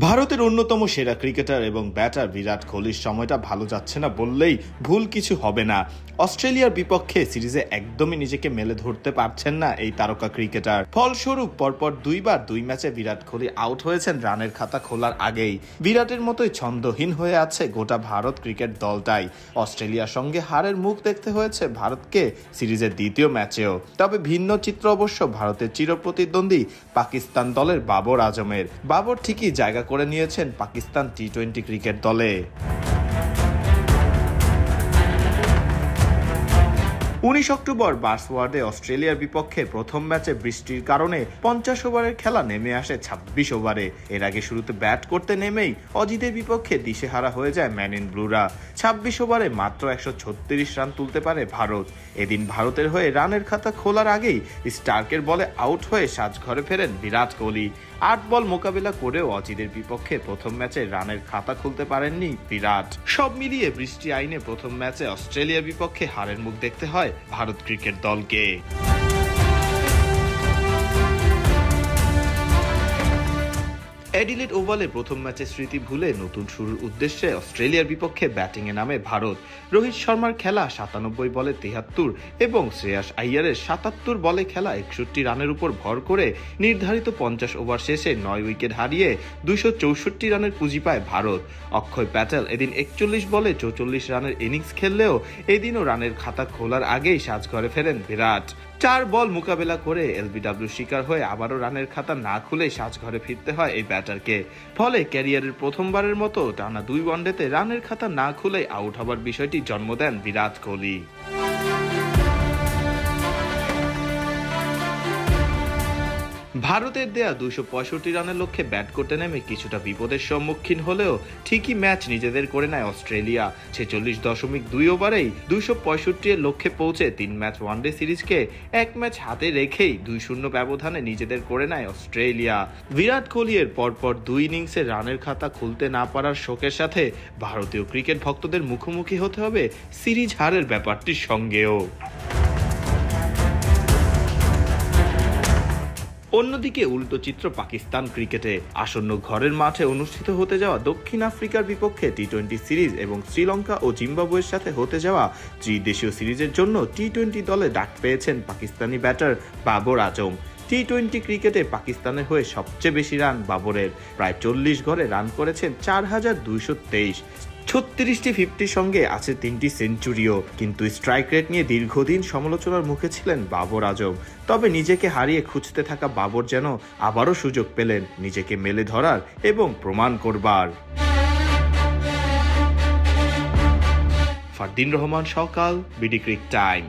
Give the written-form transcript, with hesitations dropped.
ভারতের অন্যতম সেরা ক্রিকেটার এবং ব্যাটার বিরাট কোহলির সময়টা ভালো যাচ্ছে না বললেই ভুল কিছু হবে না। অস্ট্রেলিয়ার বিপক্ষে সিরিজে একদমই নিজেকে মেলে ধরতে পারছেন না এই তারকা ক্রিকেটার। ফলস্বরূপ পরপর দুইবার দুই ম্যাচে বিরাট কোহলি আউট হয়েছেন রানের খাতা খোলার আগেই। বিরাটের মতোই ছন্দহীন হয়ে আছে গোটা ভারত ক্রিকেট দলটাই। অস্ট্রেলিয়ার সঙ্গে হারের মুখ দেখতে হয়েছে ভারতকে সিরিজের দ্বিতীয় ম্যাচেও। তবে ভিন্ন চিত্র অবশ্য ভারতের চিরপ্রতিদ্বন্দ্বী পাকিস্তান দলের বাবর আজমের। বাবর ঠিকই জায়গা করে নিয়েছেন পাকিস্তান টি-20 ক্রিকেট দলে। 19 অক্টোবর বার্সওয়ার্ডে অস্ট্রেলিয়ার বিপক্ষে প্রথম ম্যাচে বৃষ্টির কারণে 50 ওভারের খেলা নেমে আসে 26 ওভারে। এর আগে শুরুতে ব্যাট করতে নেমেই অজিতের বিপক্ষে দিশেহারা হয়ে যায় ম্যান ইন ব্লুরা। 26 ওভারে মাত্র 136 রান তুলতে পারে ভারত। এদিন ভারতের হয়ে রানের খাতা খোলার আগেই স্টার্কের বলে আউট হয়ে সাজঘরে ফেরেন বিরাট কোহলি। 8 বল মোকাবেলা করেও অজিতের বিপক্ষে প্রথম ম্যাচে রানের খাতা খুলতে পারেননি বিরাট। সব মিলিয়ে বৃষ্টি আইনে প্রথম ম্যাচে অস্ট্রেলিয়ার বিপক্ষে হারের মুখ দেখতে হয় ভারত ক্রিকেট দলকে। অ্যাডিলেড ওভালে প্রথম ম্যাচে স্মৃতি ভুলে নতুন শুরুর উদ্দেশ্যে অস্ট্রেলিয়ার বিপক্ষে ব্যাটিংয়ে নামে ভারত। রোহিত শর্মার খেলা 97 বলে 73 এবং শ্রেয়াস আইয়ারের 77 বলে খেলা 61 রানের উপর ভর করে নির্ধারিত 50 ওভার শেষে 9 উইকেট হারিয়ে 264 রানের পুঁজি পায় ভারত। অক্ষয় প্যাটেল এদিন 41 বলে 44 রানের ইনিংস খেললেও এদিনও রানের খাতা খোলার আগেই সাজঘরে ফেরেন বিরাট। 4 বল মোকাবেলা করে এলবিডব্লিউ শিকার হয়ে আবারও রানের খাতা না খুলে সাজঘরে ফিরতে হয় এই ব্যাটারকে। ফলে ক্যারিয়ারের প্রথমবারের মতো টানা 2 ওয়ানডেতে রানের খাতা না খুলে আউট হবার বিষয়টি জন্ম দেন বিরাট কোহলি। ভারতের দেয়া 265 রানের লক্ষ্যে ব্যাট করতে নেমে কিছুটা বিপদের সম্মুখীন হলেও ঠিকই ম্যাচ নিজেদের করে নেয় অস্ট্রেলিয়া। 46.2 ওভারেই 265 এর লক্ষ্যে পৌঁছে 3 ম্যাচ ওয়ানডে সিরিজকে 1 ম্যাচ হাতে রেখেই 2-0 ব্যবধানে নিজেদের করে নেয় অস্ট্রেলিয়া। বিরাট কোহলি এর পরপর 2 ইনিংসে রানের খাতা খুলতে না পারার শোকের সাথে ভারতীয় ক্রিকেট ভক্তদের মুখোমুখি হতে হবে সিরিজ হারের ব্যাপারটির সঙ্গেও। অন্যদিকে উল্টো চিত্র পাকিস্তান ক্রিকেটে। আসন্ন ঘরের মাঠে অনুষ্ঠিত হতে যাওয়া দক্ষিণ আফ্রিকার বিপক্ষে টি-20 সিরিজ এবং শ্রীলঙ্কা ও জিম্বাবুয়ের সাথে হতে যাওয়া ত্রিদেশীয় সিরিজের জন্য টি-20 দলে ডাক পেয়েছেন পাকিস্তানি ব্যাটার বাবর আজম। টি-20 ক্রিকেটে পাকিস্তানের হয়ে সবচেয়ে বেশি রান বাবরের, প্রায় 40 গড়ে রান করেছেন 4223। 36টি 50 সঙ্গে আছে 3টি সেঞ্চুরিও। কিন্তু স্ট্রাইক রেট নিয়ে দীর্ঘদিন সমালোচনার মুখে ছিলেন বাবর আজম। তবে নিজেকে হারিয়ে খুঁজতে থাকা বাবর যেন আবারও সুযোগ পেলেন নিজেকে মেলে ধরার এবং প্রমাণ করবার। ফারদিন রহমান সকাল, বিডি ক্রিক টাইম।